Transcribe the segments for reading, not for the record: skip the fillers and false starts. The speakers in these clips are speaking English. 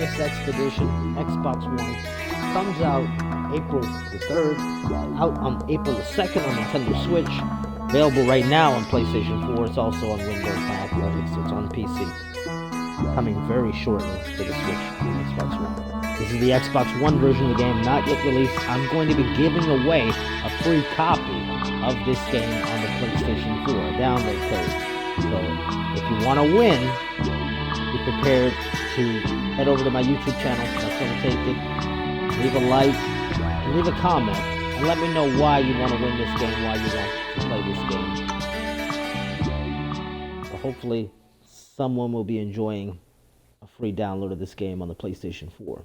Famous Expedition, Xbox One, comes out April the 3rd, out on April the 2nd on Nintendo Switch, available right now on PlayStation 4, it's also on Windows, Mac, Linux, it's on PC. Coming very shortly to the Switch and Xbox One. This is the Xbox One version of the game, not yet released. I'm going to be giving away a free copy of this game on the PlayStation 4, download code. So if you want to win, be prepared to head over to my YouTube channel, nextleveltaken, leave a like, and leave a comment, and let me know why you want to win this game, why you want to play this game. So hopefully someone will be enjoying a free download of this game on the PlayStation 4.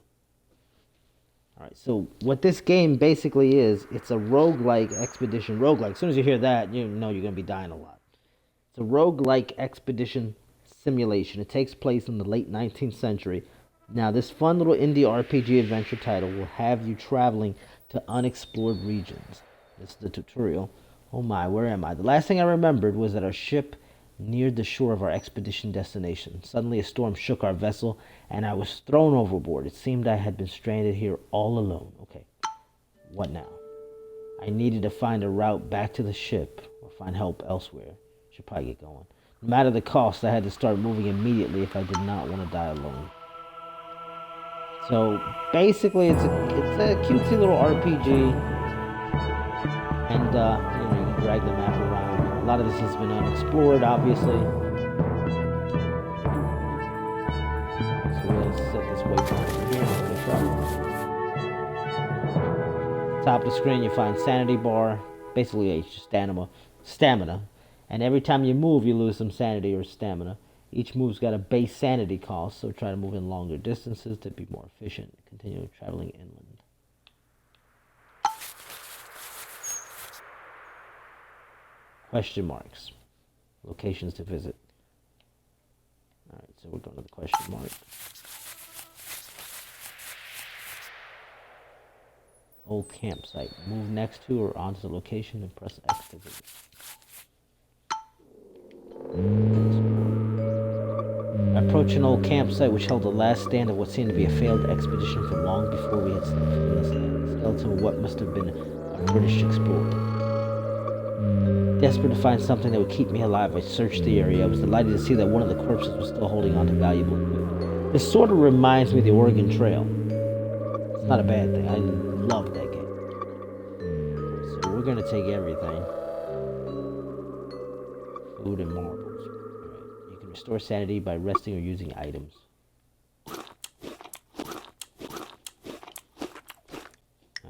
Alright, so what this game basically is, it's a roguelike expedition. Roguelike, as soon as you hear that, you know you're going to be dying a lot. It's a roguelike expedition simulation. It takes place in the late 19th century. Now, this fun little indie RPG adventure title will have you traveling to unexplored regions. This is the tutorial. Oh my, where am I? The last thing I remembered was that our ship neared the shore of our expedition destination. Suddenly a storm shook our vessel, and I was thrown overboard. It seemed I had been stranded here all alone. Okay, what now? I needed to find a route back to the ship or find help elsewhere. Should probably get going. No matter the cost, I had to start moving immediately if I did not want to die alone. So basically, it's a cutesy little RPG, and you can drag the map around. A lot of this has been unexplored, obviously. So we'll set this waypoint here. Top of the screen, you find sanity bar, basically H, stamina. And every time you move, you lose some sanity or stamina. Each move's got a base sanity cost, so try to move in longer distances to be more efficient. Continue traveling inland. Question marks. Locations to visit. Alright, so we're going to the question mark. Old campsite. Move next to or onto the location and press X to visit. I approached an old campsite which held the last stand of what seemed to be a failed expedition from long before we had stepped from this land. The skeleton of what must have been a British explorer. Desperate to find something that would keep me alive, I searched the area. I was delighted to see that one of the corpses was still holding on to valuable equipment. This sort of reminds me of the Oregon Trail. It's not a bad thing. I love that game. So we're going to take everything. Food and marbles. Right. You can restore sanity by resting or using items.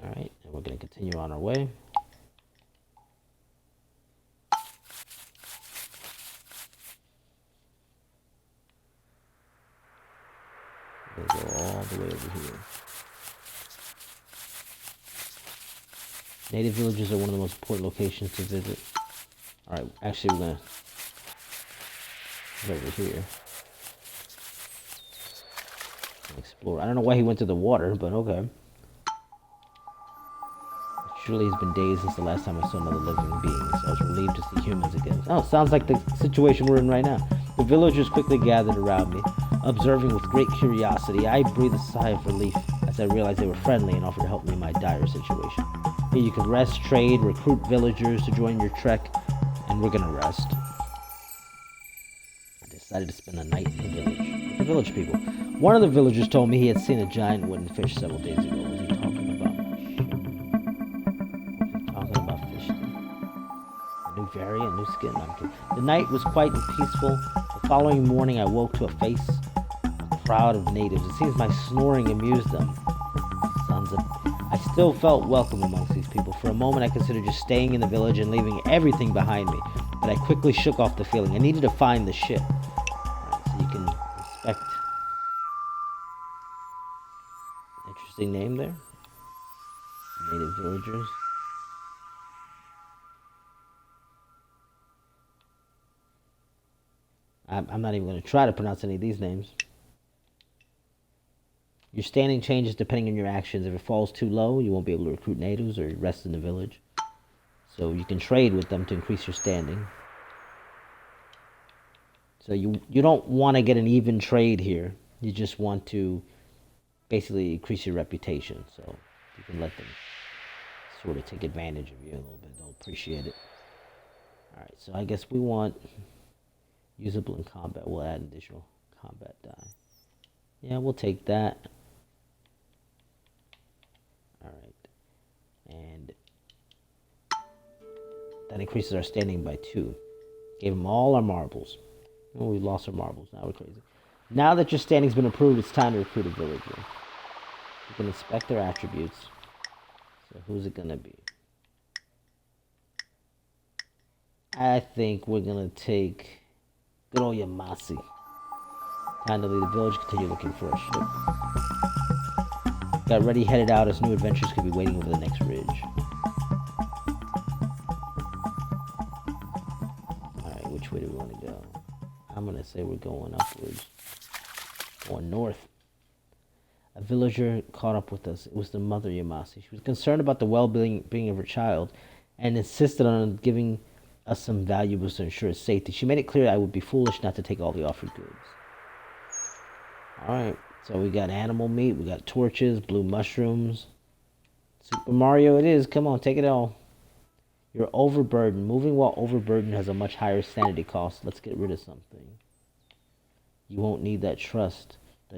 Alright, and we're going to continue on our way. We'll go all the way over here. Native villages are one of the most important locations to visit. Alright, actually we're gonna go over here. Explore. I don't know why he went to the water, but okay. Surely it's been days since the last time I saw another living being, so I was relieved to see humans again. Oh, sounds like the situation we're in right now. The villagers quickly gathered around me, observing with great curiosity. I breathed a sigh of relief as I realized they were friendly and offered to help me in my dire situation. Here you can rest, trade, recruit villagers to join your trek, and we're gonna rest. I decided to spend a night in the village with the village people. One of the villagers told me he had seen a giant wooden fish several days ago. Was he talking about fish? A new variant, new skin. No, I'm kidding. The night was quite peaceful. The following morning I woke to a crowd of natives. It seems my snoring amused them. Sons of... I still felt welcome amongst these people. For a moment I considered just staying in the village and leaving everything behind me. But I quickly shook off the feeling. I needed to find the ship. Right, so you can inspect. Interesting name there. Native villagers. I'm not even going to try to pronounce any of these names. Your standing changes depending on your actions. If it falls too low, you won't be able to recruit natives or rest in the village. So you can trade with them to increase your standing. So you don't want to get an even trade here. You just want to basically increase your reputation. So you can let them sort of take advantage of you a little bit. They'll appreciate it. Alright, so I guess we want usable in combat. We'll add additional combat die. Yeah, we'll take that. Alright. And that increases our standing by 2. Gave them all our marbles. Oh, we lost our marbles. Now we're crazy. Now that your standing's been improved, it's time to recruit a villager. You can inspect their attributes. So who's it gonna be? I think we're gonna take good old Yamasi. Time to leave the village, continue looking for a ship. Got ready, headed out as new adventures could be waiting over the next ridge. Alright, which way do we want to go? I'm gonna say we're going upwards. Going north. A villager caught up with us. It was the mother Yamasi. She was concerned about the well-being of her child and insisted on giving us some valuables to ensure its safety. She made it clear I would be foolish not to take all the offered goods. Alright, so we got animal meat, we got torches, blue mushrooms. Super Mario it is. Come on, take it all. You're overburdened. Moving while overburdened has a much higher sanity cost. Let's get rid of something. You won't need that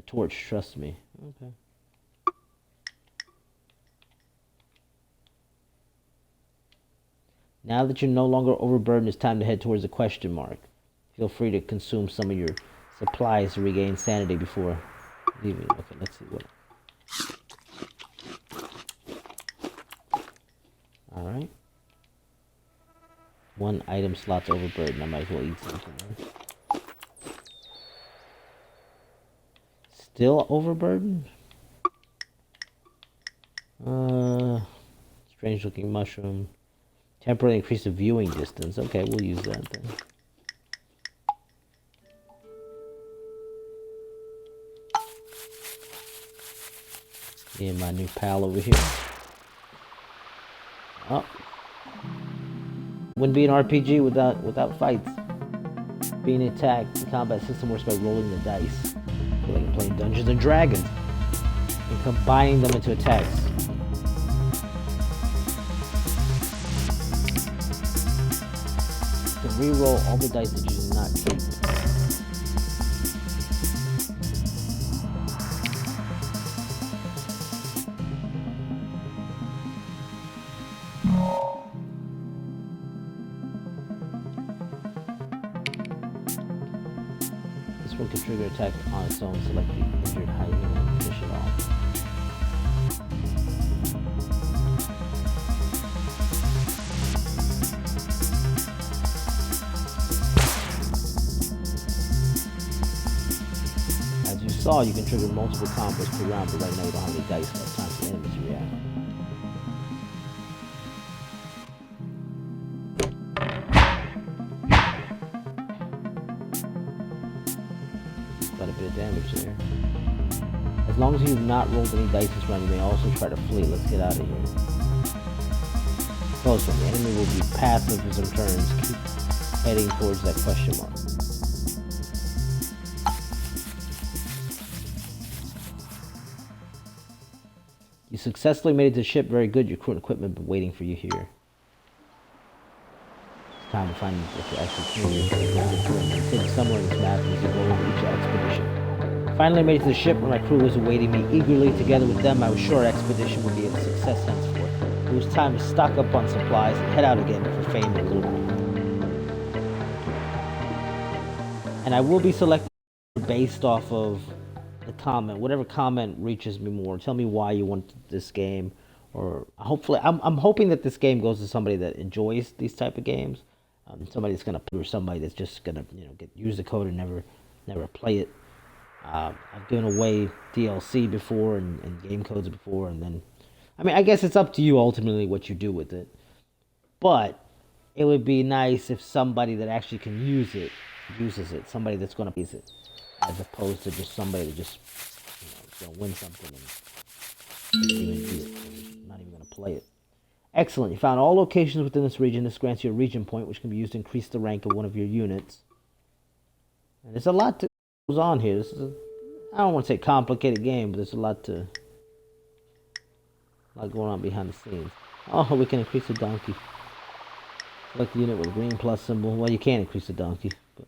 torch, trust me. Okay. Now that you're no longer overburdened, it's time to head towards the question mark. Feel free to consume some of your supplies to regain sanity before leaving. Okay, let's see what. Alright. 1 item slot's overburdened. I might as well eat something. Right? Still overburdened? Strange looking mushroom. Temporarily increase the viewing distance. Okay, we'll use that then. Me and my new pal over here. Oh. Wouldn't be an RPG without fights. Being attacked, the combat system works by rolling the dice. I feel like I'm playing Dungeons and Dragons. And combining them into attacks. To re-roll all the dice that you did not keep. This one can trigger attack on its own. Select the injured hyena and finish it off. As you saw, you can trigger multiple combos per round, but right now you don't have any dice left. Time for the enemies to react. Quite a bit of damage there. As long as you've not rolled any dice this round, you may also try to flee. Let's get out of here. Close one. The enemy will be passive for some turns. Keep heading towards that question mark. You successfully made it to the ship. Very good. Your crew and equipment have been waiting for you here. It's time to find if you're actually clear. Hidden somewhere in this map as you go over each expedition. Finally made it to the ship where my crew was awaiting me eagerly. Together with them, I was sure our expedition would be a success henceforth. It was time to stock up on supplies and head out again for fame and glory. And I will be selecting based off of the comment, whatever comment reaches me more. Tell me why you want this game, or hopefully, I'm hoping that this game goes to somebody that enjoys these type of games, somebody that's gonna play, or somebody that's just gonna use the code and never play it. I've given away DLC before and game codes before, and then, I mean, I guess it's up to you ultimately what you do with it. But it would be nice if somebody that actually can use it uses it, somebody that's gonna use it, as opposed to just somebody that just gonna win something and not even do it, not even gonna play it. Excellent. You found all locations within this region. This grants you a region point, which can be used to increase the rank of one of your units. And there's a lot that goes on here. This is I don't want to say complicated game, but there's a lot going on behind the scenes. Oh, we can increase the donkey. Select the unit with a green plus symbol. Well, you can't increase the donkey, but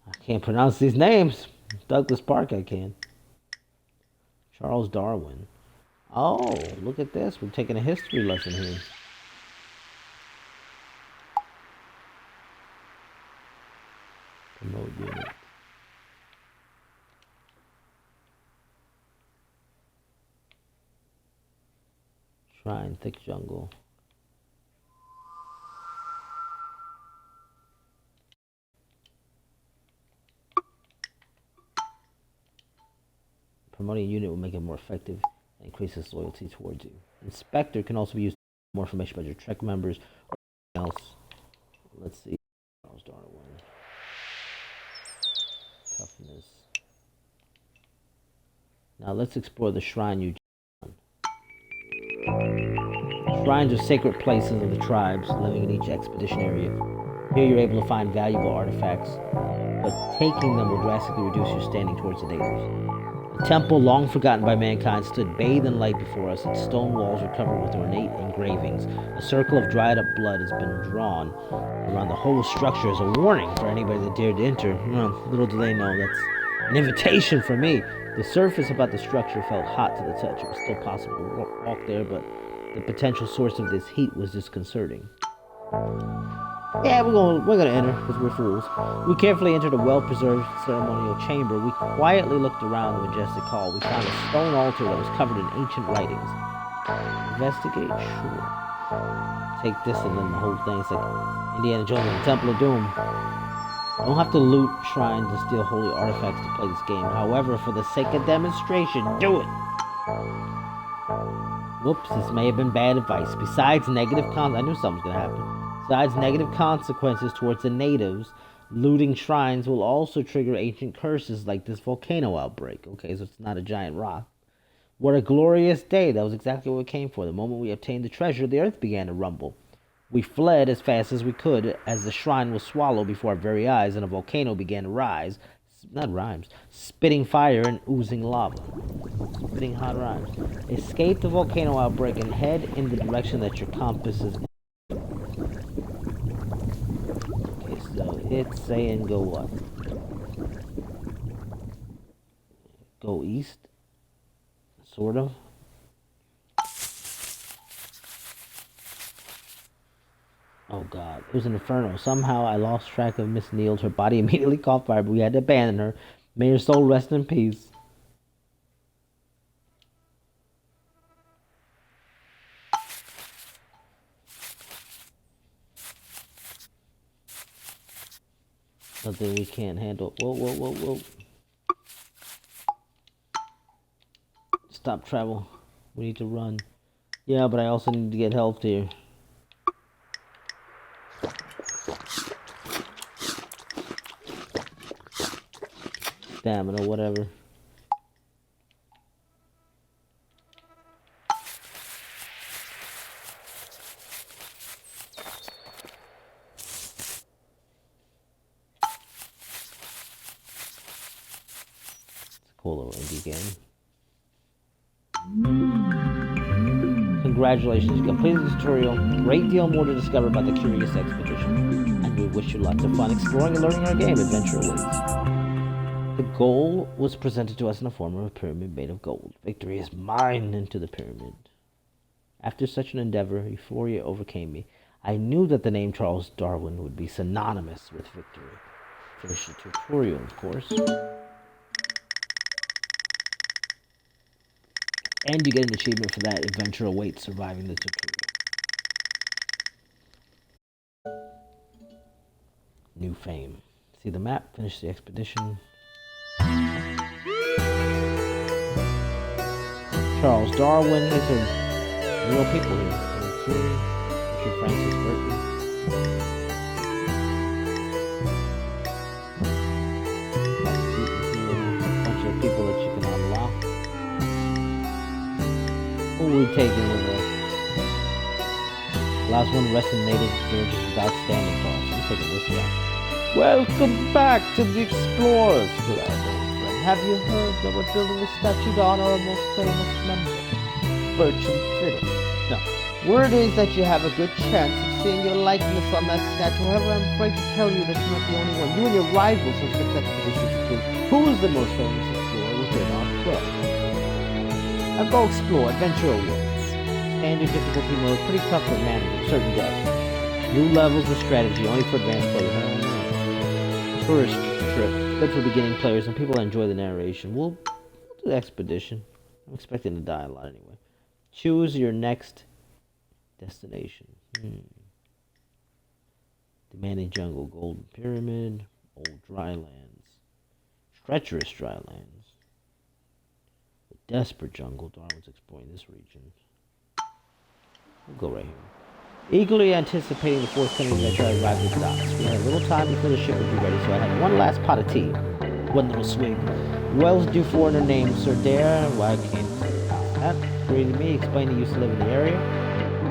I can't pronounce these names. Douglas Park, I can. Charles Darwin. Oh, look at this. We're taking a history lesson here. Promote unit. Shrine, thick jungle. Promoting a unit will make it more effective and increase its loyalty towards you. Inspector can also be used for more information about your Trek members or anything else. Let's see. Charles Darwin. Toughness. Now let's explore the shrine you just done. Shrines are sacred places of the tribes living in each expedition area. Here you're able to find valuable artifacts, but taking them will drastically reduce your standing towards the natives. A temple long forgotten by mankind stood bathed in light before us. Its stone walls were covered with ornate engravings. A circle of dried up blood has been drawn around the whole structure as a warning for anybody that dared to enter. Little do they know that's an invitation for me. The surface about the structure felt hot to the touch. It was still possible to walk there, but the potential source of this heat was disconcerting. Yeah, we're gonna enter because we're fools. We carefully entered a well-preserved ceremonial chamber. We quietly looked around the majestic hall. We found a stone altar that was covered in ancient writings. Investigate? Sure. Take this and then the whole thing. It's like Indiana Jones and the Temple of Doom. You don't have to loot shrines and steal holy artifacts to play this game. However, for the sake of demonstration, do it! Whoops, this may have been bad advice. Besides negative I knew something was gonna happen. Besides negative consequences towards the natives, looting shrines will also trigger ancient curses like this volcano outbreak. Okay, so it's not a giant rock. What a glorious day. That was exactly what we came for. The moment we obtained the treasure, the earth began to rumble. We fled as fast as we could as the shrine was swallowed before our very eyes and a volcano began to rise. Not rhymes. Spitting fire and oozing lava. Spitting hot rhymes. Escape the volcano outbreak and head in the direction that your compass is. So it's saying go what? Go east? Sort of. Oh god, it was an inferno. Somehow I lost track of Miss Niels. Her body immediately caught fire, but we had to abandon her. May her soul rest in peace. Something we can't handle. Whoa. Stop travel. We need to run. Yeah, but I also need to get help here. Stamina, whatever. Cool little indie game. Congratulations, you completed the tutorial. Great deal more to discover about the curious expedition. And we wish you lots of fun exploring and learning our game. Adventure awaits. The goal was presented to us in the form of a pyramid made of gold. Victory is mine into the pyramid. After such an endeavor, euphoria overcame me. I knew that the name Charles Darwin would be synonymous with victory. Finish the tutorial, of course. And you get an achievement for that. Adventure awaits, surviving the tutorial. New fame. See the map, finish the expedition. Charles Darwin, these are real people here. Richard Francis Burton. A bunch of people that you can unlock. Who are we taking with us? Last one, rest in native villages without standing costs. I'm taking this one. Welcome back to the Explorers Club, old friend. Have you heard that we're building a statue to honor our most famous member, Bertram Fiddle? Now, word is that you have a good chance of seeing your likeness on that statue. However, I'm afraid to tell you that you're not the only one. You and your rivals have successfully to prove who is the most famous explorer within our club. Now go explore, adventure awards. Standard difficulty mode, pretty tough to manage at certain depths. New levels of strategy, only for advanced players. Tourist trip, good for beginning players and people that enjoy the narration. We'll do the expedition. I'm expecting to die a lot anyway. Choose your next destination. Demanding jungle, golden pyramid, old drylands, treacherous drylands, the desperate jungle. Darwin's exploring this region. We'll go right here. Eagerly anticipating the forthcoming adventure, I arrived at the docks. We had a little time before the ship would be ready, so I had one last pot of tea. One little swig. Well-to-do foreigner named Sir Dare. Why can't that? Greeted me, explained he used to live in the area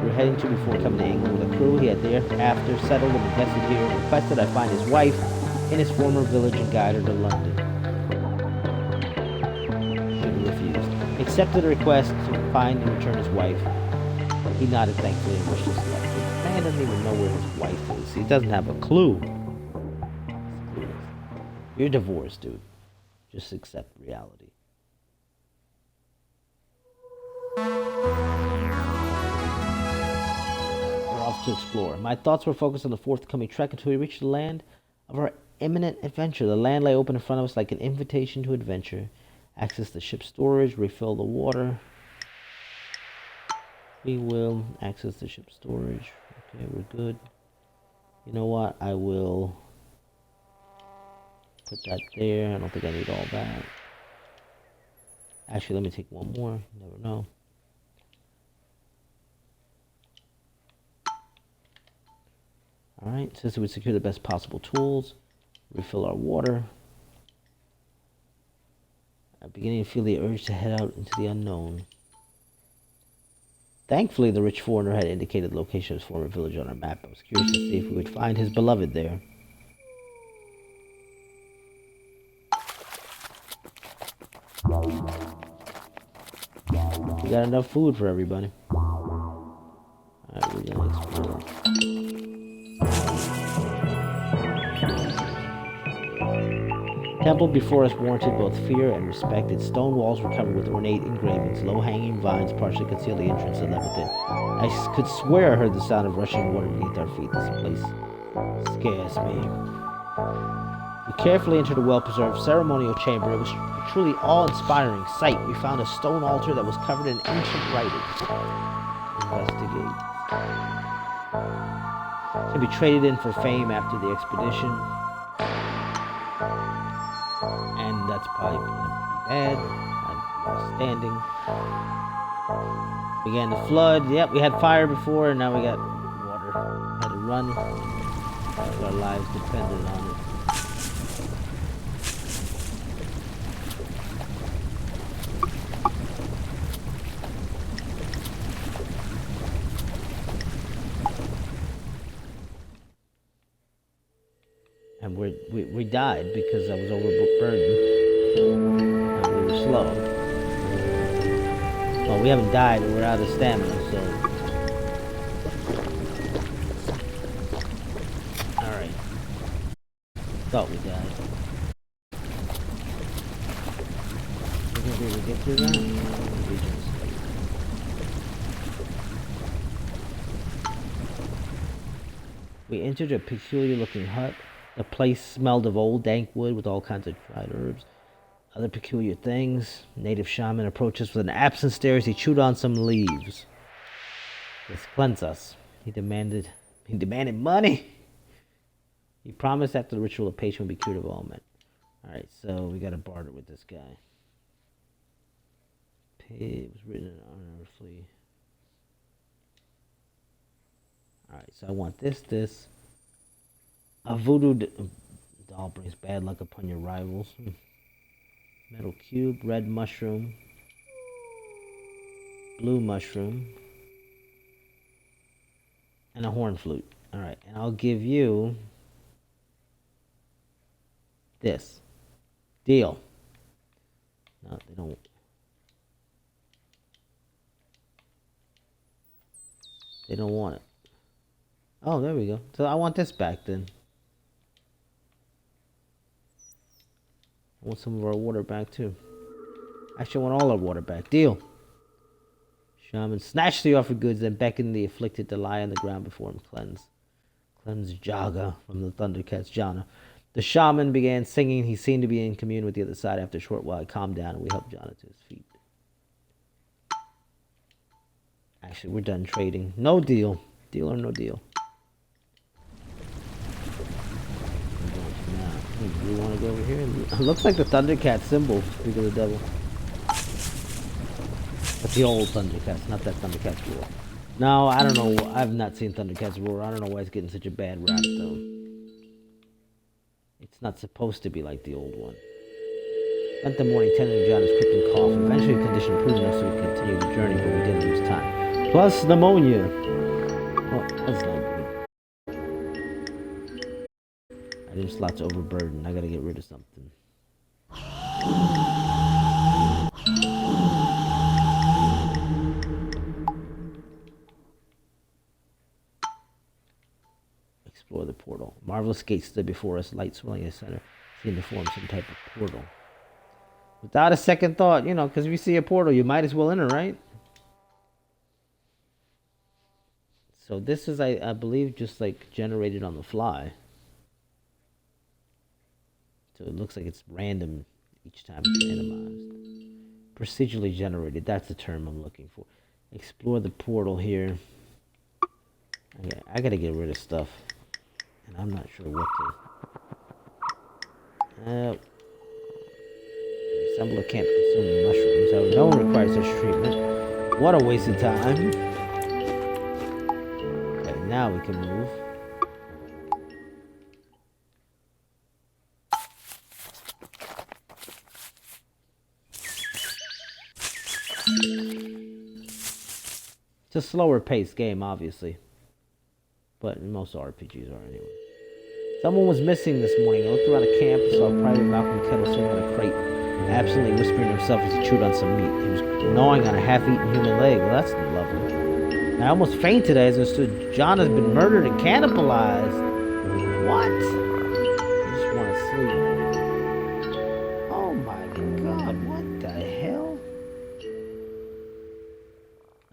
we were heading to before coming to England with a crew. He had thereafter settled and invested here, and requested I find his wife in his former village and guide her to London. She refused. Accepted the request to find and return his wife. He nodded thankfully and wished us luck. The man doesn't even know where his wife is. He doesn't have a clue. You're divorced, dude. Just accept reality. We're off to explore. My thoughts were focused on the forthcoming trek until we reached the land of our imminent adventure. The land lay open in front of us like an invitation to adventure. Access the ship's storage, refill the water. We will access the ship storage. Okay, we're good. You know what? I will put that there. I don't think I need all that. Actually, let me take one more. You never know. Alright, since we secure the best possible tools, refill our water. I'm beginning to feel the urge to head out into the unknown. Thankfully, the rich foreigner had indicated the location of his former village on our map. I was curious to see if we would find his beloved there. We got enough food for everybody. Alright, we're gonna explore. Temple before us warranted both fear and respect. Its stone walls were covered with ornate engravings. Low-hanging vines partially concealed the entrance that led within. I could swear I heard the sound of rushing water beneath our feet. This place scares me. We carefully entered a well-preserved ceremonial chamber. It was a truly awe-inspiring sight. We found a stone altar that was covered in ancient writings. Investigate. Can be traded in for fame after the expedition. And that's probably going to be bad. I'm lost standing. Began to flood. Yep, we had fire before, and now we got water. Had to run. Our lives depended on it. And we died because I was overburdened. And we were slow. Well, we haven't died, but we're out of stamina, so. Alright. Thought we died. We're gonna be able to get through that? We entered a peculiar looking hut. The place smelled of old dank wood with all kinds of dried herbs. Other peculiar things. Native shaman approached us with an absent stare as he chewed on some leaves. Let's cleanse us. He demanded money. He promised after the ritual of patient would be cured of all men. Alright, so we gotta barter with this guy. It was written in unearthly. Alright, so I want this. A voodoo doll brings bad luck upon your rivals. Metal cube, red mushroom, blue mushroom, and a horn flute. Alright, and I'll give you This. Deal. No, they don't. They don't want it. Oh, there we go. So I want this back then. I want some of our water back too. Actually, I want all our water back. Deal. Shaman snatched the offered goods, then beckoned the afflicted to lie on the ground before him. Cleanse Jaga from the Thundercat's Jana. The shaman began singing. He seemed to be in commune with the other side. After a short while, he calmed down, and we helped Jana to his feet. Actually, we're done trading. No deal. Deal or no deal. You want to go over here? It looks like the Thundercat symbol. Speak of the devil. But the old Thundercats, not that Thundercats roar. No, I don't know. I've not seen Thundercats roar. I don't know why it's getting such a bad rap, though. It's not supposed to be like the old one. Spent the morning tending John's cryptic cough. Eventually, the condition improved enough so we continued the journey, but we didn't lose time. Plus pneumonia. Oh, that's not good. Item slots overburdened. I gotta get rid of something. Explore the portal. Marvelous gate stood before us, light swirling in the center, seemed to form some type of portal. Without a second thought, you know, because if you see a portal, you might as well enter, right? So this is, I believe, just like generated on the fly. So it looks like it's random each time it's randomized. Procedurally generated, that's the term I'm looking for. Explore the portal here. I gotta get rid of stuff. And I'm not sure what to... Assemble a camp consuming mushrooms. However, no one requires such treatment. What a waste of time. Okay, now we can move. It's a slower paced game, obviously. But most RPGs are anyway. Someone was missing this morning. I looked around the camp and saw Private Malcolm Kettle sitting on a crate, absently whispering to himself as he chewed on some meat. He was gnawing on a half-eaten human leg. Well, that's lovely. I almost fainted as I stood. John has been murdered and cannibalized. What? I just want to sleep. Oh my god, what the hell?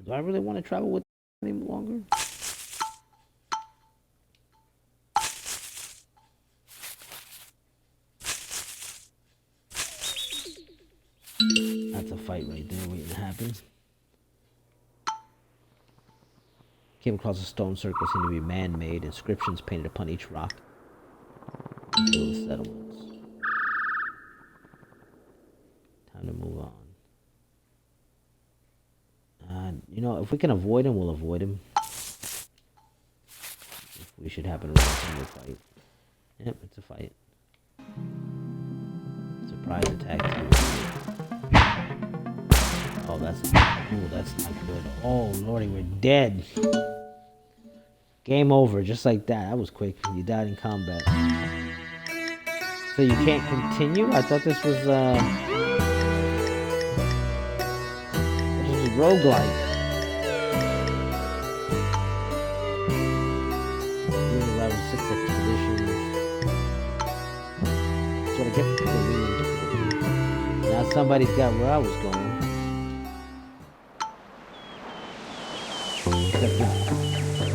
Do I really want to travel with him any longer? That's a fight right there waiting to happen. Came across a stone circle, seemed to be man-made. Inscriptions painted upon each rock. The settlements. Time to move on. You know, if we can avoid him, we'll avoid him. If we should happen to run into a fight. Yep, it's a fight. Surprise attack. Oh, that's not good. Oh, lordy, we're dead. Game over, just like that. That was quick. You died in combat. So you can't continue? I thought this was, roguelike. Level 6 expeditions. That's what I get for reading difficulty. Now somebody's got where I was going.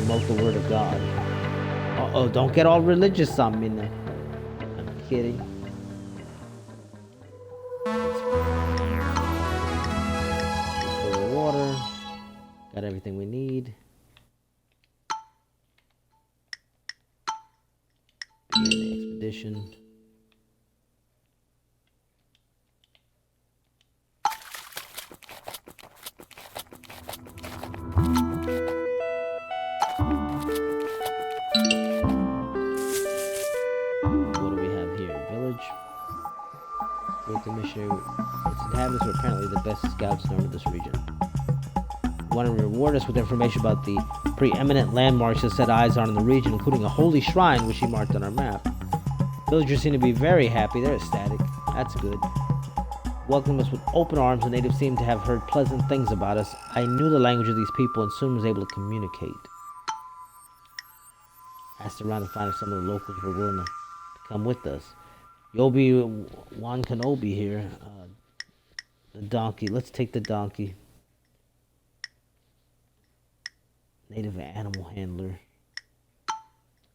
Promote the word of God. Uh-oh, don't get all religious on me now. I'm kidding. Full of water. Got everything we need. Begin the expedition. The missionary, its inhabitants were apparently the best scouts known to this region. Wanted to reward us with information about the preeminent landmarks that set eyes on in the region, including a holy shrine which he marked on our map. Villagers seem to be very happy. They're ecstatic. That's good. Welcomed us with open arms. The natives seemed to have heard pleasant things about us. I knew the language of these people and soon was able to communicate. Asked around to find if some of the locals were willing to come with us. Yobi Wan Kenobi here. The donkey. Let's take the donkey. Native animal handler.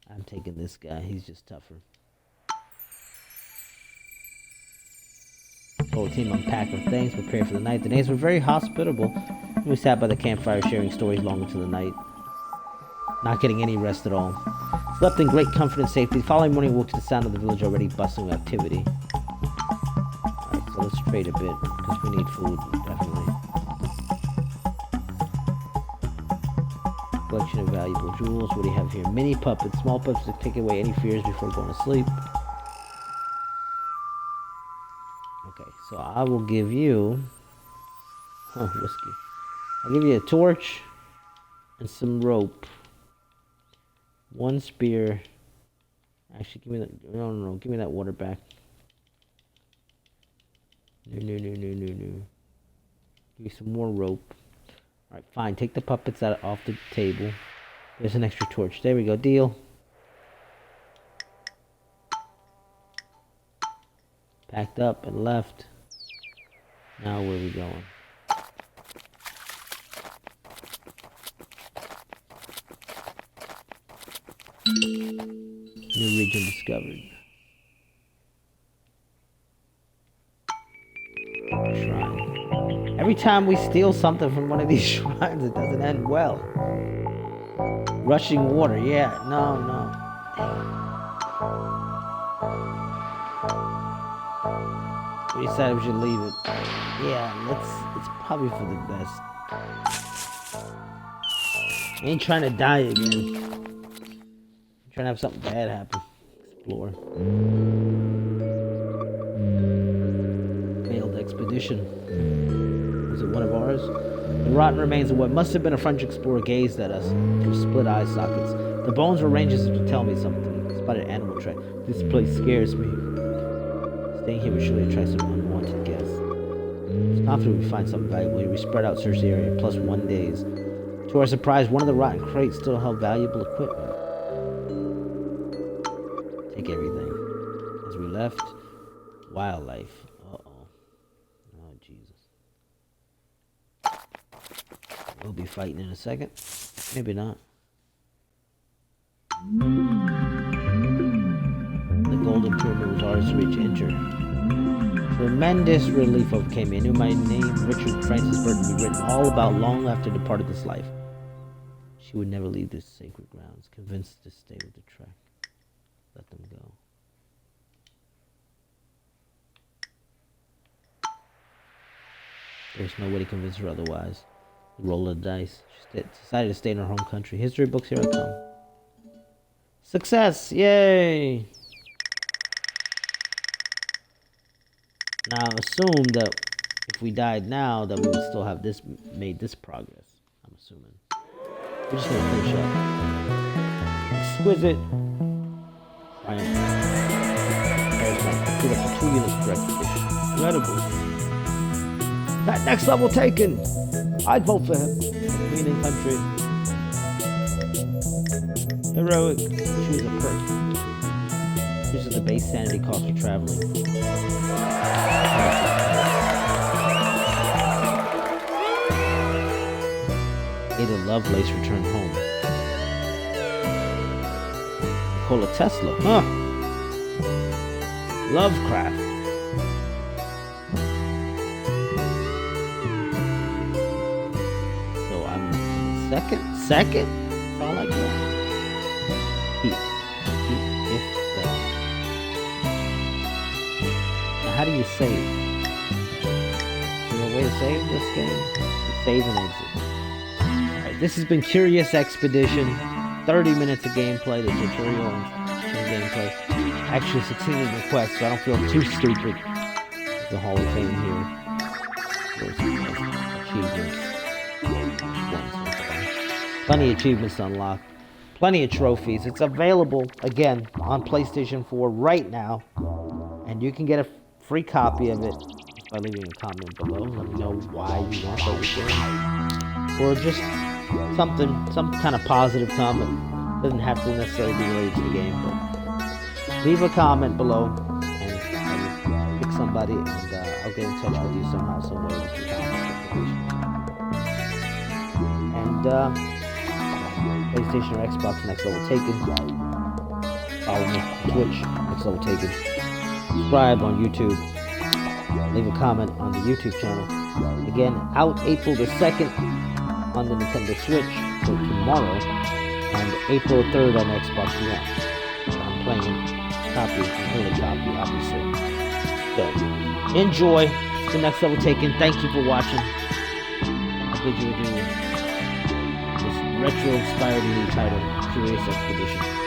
I'm taking this guy. He's just tougher. Whole team unpacked our things, prepared for the night. The natives were very hospitable. We sat by the campfire sharing stories long into the night. Not getting any rest at all. Slept in great comfort and safety. The following morning, woke to the sound of the village already bustling with activity. Alright, so let's trade a bit, because we need food, definitely. Collection of valuable jewels. What do you have here? Mini puppets. Small puppets to take away any fears before going to sleep. Okay, so I will give you... whiskey. I'll give you a torch and some rope. One spear. Actually, give me that. No. Give me that water back. No. Give me some more rope. Alright, fine. Take the puppets off the table. There's an extra torch. There we go. Deal. Packed up and left. Now where are we going? New region discovered. Shrine. Every time we steal something from one of these shrines, it doesn't end well. Rushing water. Yeah, no. We decided we should leave it. Yeah, it's probably for the best. I ain't trying to die again. I'm trying to have something bad happen. Explore. Failed expedition. Was it one of ours? The rotten remains of what must have been a French explorer gazed at us through split eye sockets. The bones were arranged as if to tell me something. Spotted animal track. This place scares me. Staying here would surely attract some unwanted guests. It's confident we find something valuable here. We spread out, search the area, plus 1 days. To our surprise, one of the rotten crates still held valuable equipment. Take everything. As we left, wildlife. Uh-oh. Oh, Jesus. We'll be fighting in a second. Maybe not. The golden pyramid was ours to reach. Enter. Tremendous relief overcame me. I knew my name, Richard Francis Burton, would be written all about long after I departed this life. She would never leave this sacred grounds, convinced to stay with the trek. Let them go. There's no way to convince her otherwise. The roll of the dice. She decided to stay in her home country. History books, here I come. Success! Yay! Now assume that if we died now, that we would still have made this progress. I'm assuming. We're just gonna finish up. Exquisite. I am. There's my put up 2 units per expedition. Incredible. That next level taken. I'd vote for him. Meaning country. Heroic. Choose a perk. This is the base sanity cost for traveling. Ada Lovelace returned home. Nikola Tesla, huh? Lovecraft. So I'm second? That's all I get. Heat, if that. Now how do you save? Is there a way to save this game? You save and exit. This has been Curious Expedition. 30 minutes of gameplay, the tutorial and gameplay. Actually succeeded in the quest, so I don't feel too stupid. There's the Hall of Fame here. Achievements. Plenty of achievements to unlock. Plenty of trophies. It's available, again, on PlayStation 4 right now. And you can get a free copy of it by leaving a comment below. Let me know why you want those games. Or just some kind of positive comment. Doesn't have to necessarily be related to the game, but leave a comment below and pick somebody, and I'll get in touch with you somehow, some way with your comments. And PlayStation or Xbox, Next Level Taken. Follow me on Twitch, Next Level Taken. Subscribe on YouTube. Leave a comment on the YouTube channel. Again, out April the 2nd on the Nintendo Switch, so tomorrow, and April 3rd on Xbox One. So I'm playing copy, an early copy, obviously. So, enjoy the Next Level Taken. Thank you for watching. I bid you adieu. This retro-inspired new title, Curious Expedition.